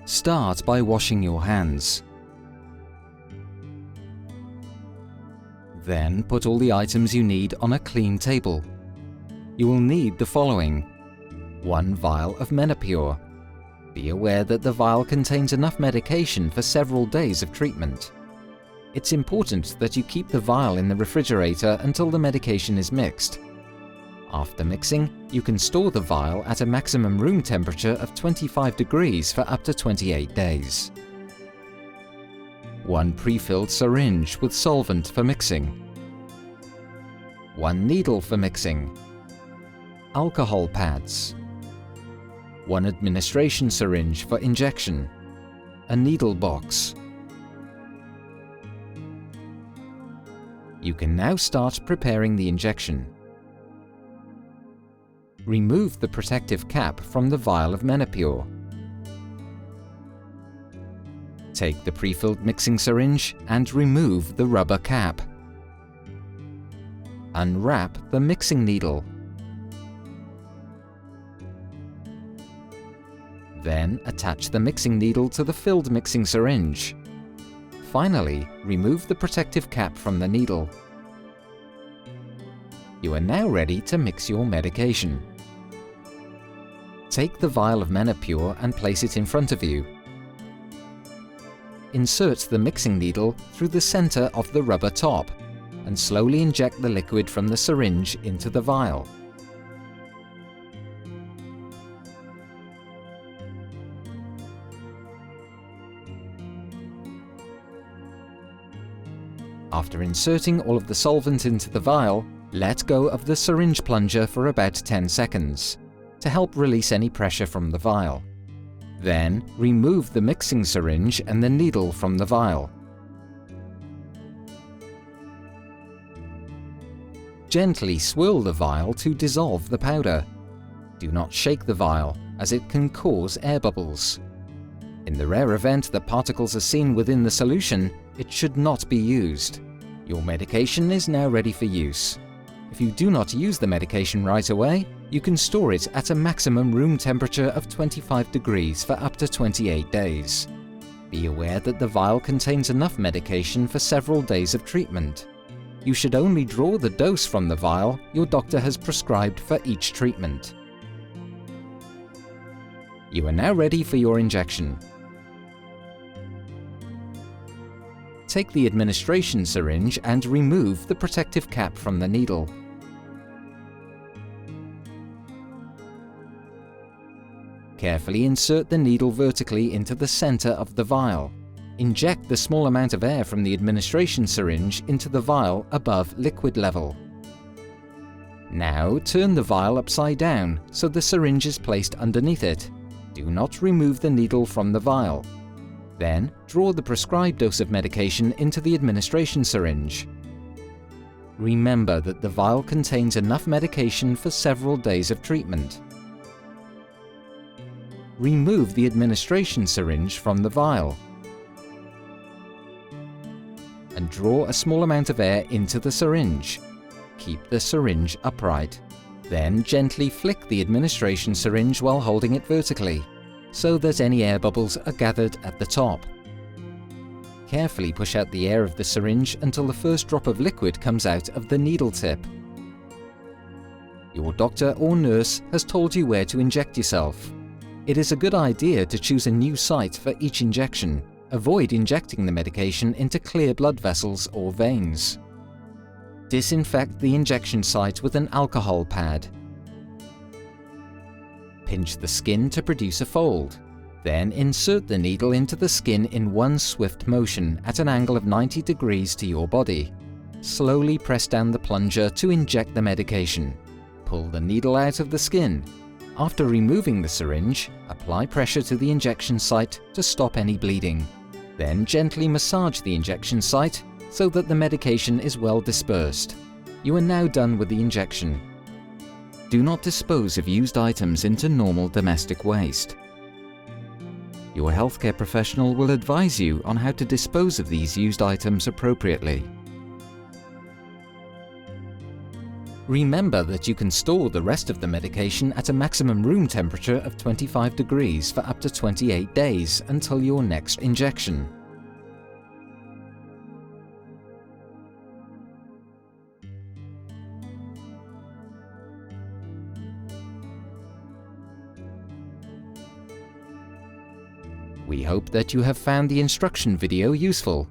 Start by washing your hands. Then put all the items you need on a clean table. You will need the following: 1 vial of Menopur. Be aware that the vial contains enough medication for several days of treatment. It's important that you keep the vial in the refrigerator until the medication is mixed. After mixing, you can store the vial at a maximum room temperature of 25 degrees for up to 28 days. 1 pre-filled syringe with solvent for mixing. 1 needle for mixing. Alcohol pads. 1 administration syringe for injection. A needle box. You can now start preparing the injection. Remove the protective cap from the vial of Menopur. Take the pre-filled mixing syringe and remove the rubber cap. Unwrap the mixing needle. Then attach the mixing needle to the filled mixing syringe. Finally, remove the protective cap from the needle. You are now ready to mix your medication. Take the vial of Menopur and place it in front of you. Insert the mixing needle through the center of the rubber top and slowly inject the liquid from the syringe into the vial. After inserting all of the solvent into the vial, let go of the syringe plunger for about 10 seconds to help release any pressure from the vial. Then, remove the mixing syringe and the needle from the vial. Gently swirl the vial to dissolve the powder. Do not shake the vial, as it can cause air bubbles. In the rare event that particles are seen within the solution, it should not be used. Your medication is now ready for use. If you do not use the medication right away, you can store it at a maximum room temperature of 25 degrees for up to 28 days. Be aware that the vial contains enough medication for several days of treatment. You should only draw the dose from the vial your doctor has prescribed for each treatment. You are now ready for your injection. Take the administration syringe and remove the protective cap from the needle. Carefully insert the needle vertically into the center of the vial. Inject the small amount of air from the administration syringe into the vial above liquid level. Now turn the vial upside down so the syringe is placed underneath it. Do not remove the needle from the vial. Then, draw the prescribed dose of medication into the administration syringe. Remember that the vial contains enough medication for several days of treatment. Remove the administration syringe from the vial and draw a small amount of air into the syringe. Keep the syringe upright. Then gently flick the administration syringe while holding it vertically, so that any air bubbles are gathered at the top. Carefully push out the air of the syringe until the first drop of liquid comes out of the needle tip. Your doctor or nurse has told you where to inject yourself. It is a good idea to choose a new site for each injection. Avoid injecting the medication into clear blood vessels or veins. Disinfect the injection site with an alcohol pad. Pinch the skin to produce a fold. Then insert the needle into the skin in one swift motion at an angle of 90 degrees to your body. Slowly press down the plunger to inject the medication. Pull the needle out of the skin. After removing the syringe, apply pressure to the injection site to stop any bleeding. Then gently massage the injection site so that the medication is well dispersed. You are now done with the injection. Do not dispose of used items into normal domestic waste. Your healthcare professional will advise you on how to dispose of these used items appropriately. Remember that you can store the rest of the medication at a maximum room temperature of 25 degrees for up to 28 days until your next injection. We hope that you have found the instruction video useful.